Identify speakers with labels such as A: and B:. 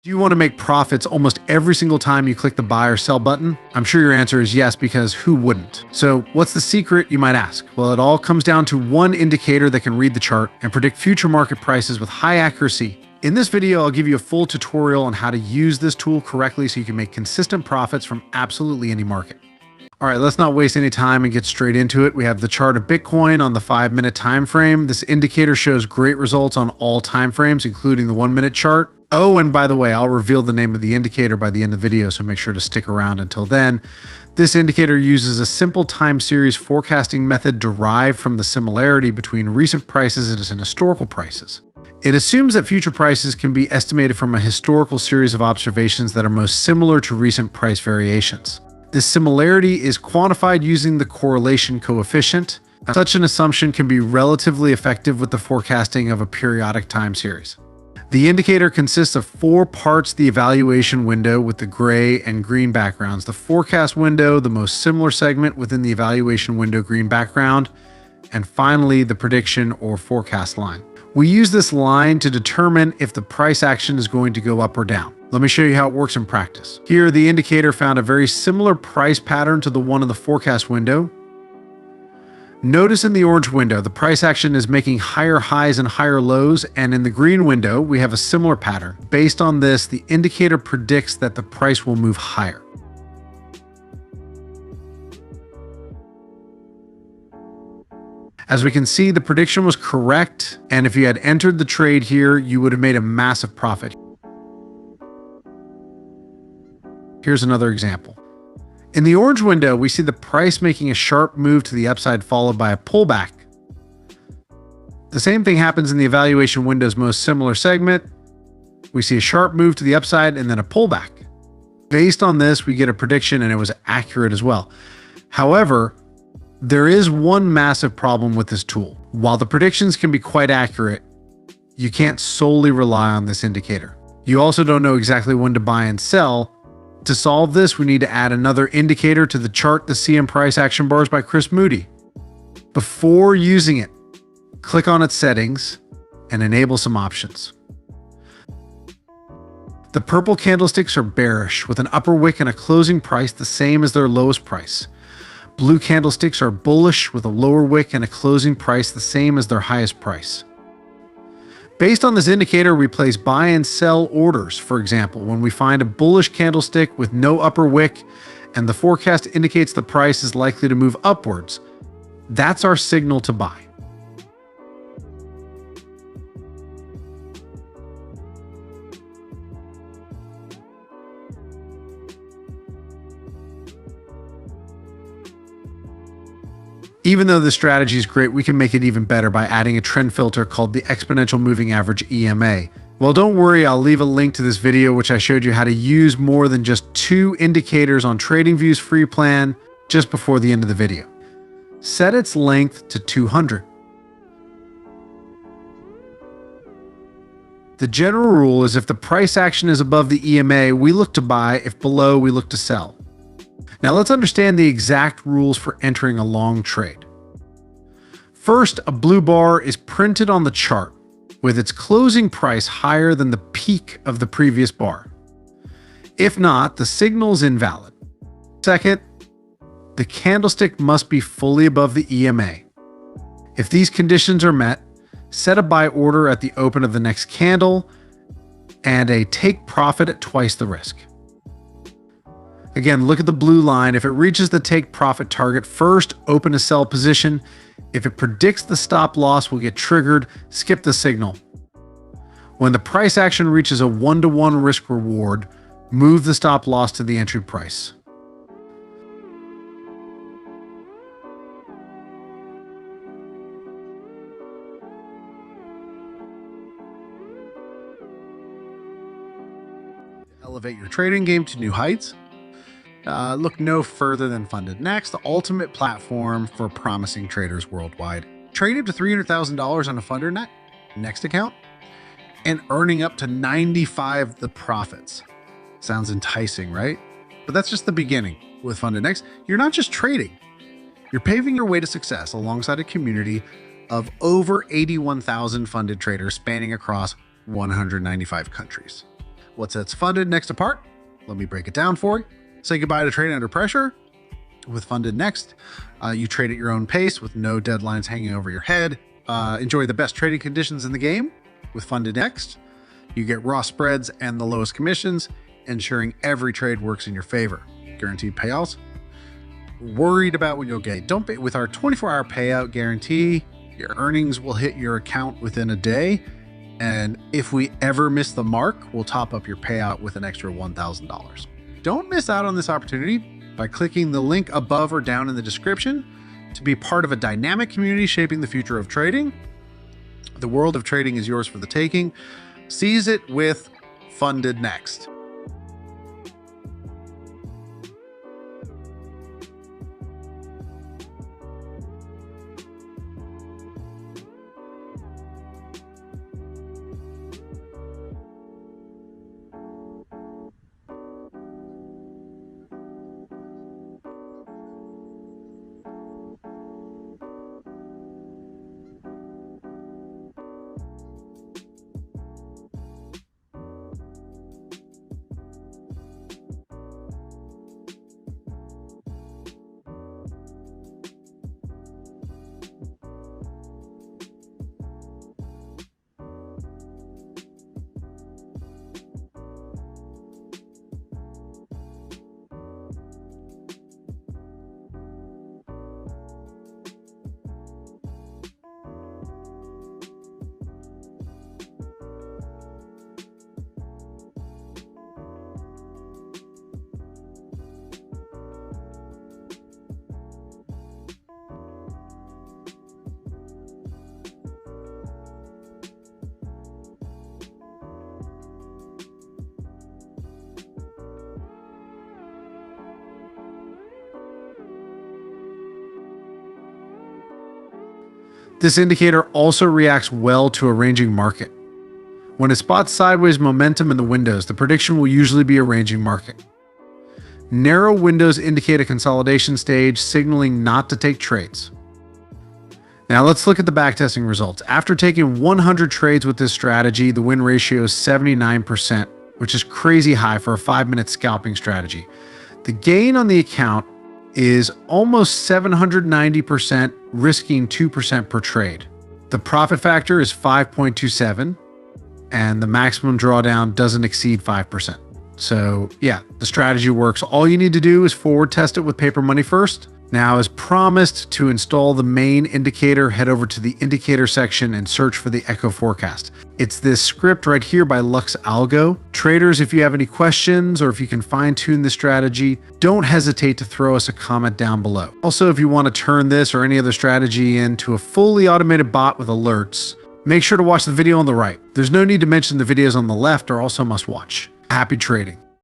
A: Do you want to make profits almost every single time you click the buy or sell button? I'm sure your answer is yes, because who wouldn't? So what's the secret, you might ask? Well, it all comes down to one indicator that can read the chart and predict future market prices with high accuracy. In this video, I'll give you a full tutorial on how to use this tool correctly so you can make consistent profits from absolutely any market. All right, let's not waste any time and get straight into it. We have the chart of Bitcoin on the 5-minute time frame. This indicator shows great results on all time frames, including the 1-minute chart. Oh, and by the way, I'll reveal the name of the indicator by the end of the video, so make sure to stick around until then. This indicator uses a simple time series forecasting method derived from the similarity between recent prices and historical prices. It assumes that future prices can be estimated from a historical series of observations that are most similar to recent price variations. This similarity is quantified using the correlation coefficient. Such an assumption can be relatively effective with the forecasting of a periodic time series. The indicator consists of 4 parts: the evaluation window with the gray and green backgrounds, the forecast window, the most similar segment within the evaluation window green background, and finally the prediction or forecast line. We use this line to determine if the price action is going to go up or down. Let me show you how it works in practice. Here, the indicator found a very similar price pattern to the one in the forecast window. Notice in the orange window, the price action is making higher highs and higher lows, and in the green window, we have a similar pattern. Based on this, the indicator predicts that the price will move higher. As we can see, the prediction was correct, and if you had entered the trade here, you would have made a massive profit. Here's another example. In the orange window, we see the price making a sharp move to the upside followed by a pullback. The same thing happens in the evaluation window's most similar segment. We see a sharp move to the upside and then a pullback. Based on this, we get a prediction, and it was accurate as well. However, there is one massive problem with this tool. While the predictions can be quite accurate, you can't solely rely on this indicator. You also don't know exactly when to buy and sell. To solve this, we need to add another indicator to the chart, the CM Price Action Bars by Chris Moody. Before using it, click on its settings and enable some options. The purple candlesticks are bearish with an upper wick and a closing price the same as their lowest price. Blue candlesticks are bullish with a lower wick and a closing price the same as their highest price. Based on this indicator, we place buy and sell orders. For example, when we find a bullish candlestick with no upper wick and the forecast indicates the price is likely to move upwards, that's our signal to buy. Even though this strategy is great, we can make it even better by adding a trend filter called the Exponential Moving Average EMA. Well, don't worry, I'll leave a link to this video which I showed you how to use more than just 2 indicators on TradingView's free plan just before the end of the video. Set its length to 200. The general rule is if the price action is above the EMA, we look to buy. If below, we look to sell. Now let's understand the exact rules for entering a long trade. First, a blue bar is printed on the chart with its closing price higher than the peak of the previous bar. If not, the signal is invalid. Second, the candlestick must be fully above the EMA. If these conditions are met, set a buy order at the open of the next candle and a take profit at twice the risk. Again, look at the blue line. If it reaches the take profit target, first open a sell position. If it predicts the stop loss will get triggered, skip the signal. When the price action reaches a 1-to-1 risk reward, move the stop loss to the entry price. Elevate your trading game to new heights. Look no further than Funded Next, the ultimate platform for promising traders worldwide. Trade up to $300,000 on a Funded Next account and earning up to 95 the profits. Sounds enticing, right? But that's just the beginning. With Funded Next, you're not just trading. You're paving your way to success alongside a community of over 81,000 funded traders spanning across 195 countries. What sets Funded Next apart? Let me break it down for you. Say goodbye to trading under pressure. With Funded Next, you trade at your own pace with no deadlines hanging over your head. Enjoy the best trading conditions in the game. With Funded Next, you get raw spreads and the lowest commissions, ensuring every trade works in your favor. Guaranteed payouts. Worried about when you'll get. Don't pay. With our 24-hour payout guarantee, your earnings will hit your account within a day. And if we ever miss the mark, we'll top up your payout with an extra $1,000. Don't miss out on this opportunity by clicking the link above or down in the description to be part of a dynamic community shaping the future of trading. The world of trading is yours for the taking. Seize it with Funded Next. This indicator also reacts well to a ranging market. When it spots sideways momentum in the windows, the prediction will usually be a ranging market. Narrow windows indicate a consolidation stage, signaling not to take trades. Now let's look at the backtesting results. After taking 100 trades with this strategy, the win ratio is 79%, which is crazy high for a 5-minute scalping strategy. The gain on the account is almost 790%, risking 2% per trade. The profit factor is 5.27, and the maximum drawdown doesn't exceed 5%. So yeah, the strategy works. All you need to do is forward test it with paper money first. Now, as promised, to install the main indicator, head over to the indicator section and search for the Echo Forecast. It's this script right here by Lux Algo. Traders, if you have any questions or if you can fine tune the strategy, don't hesitate to throw us a comment down below. Also, if you want to turn this or any other strategy into a fully automated bot with alerts, make sure to watch the video on the right. There's no need to mention the videos on the left are also must watch. Happy trading.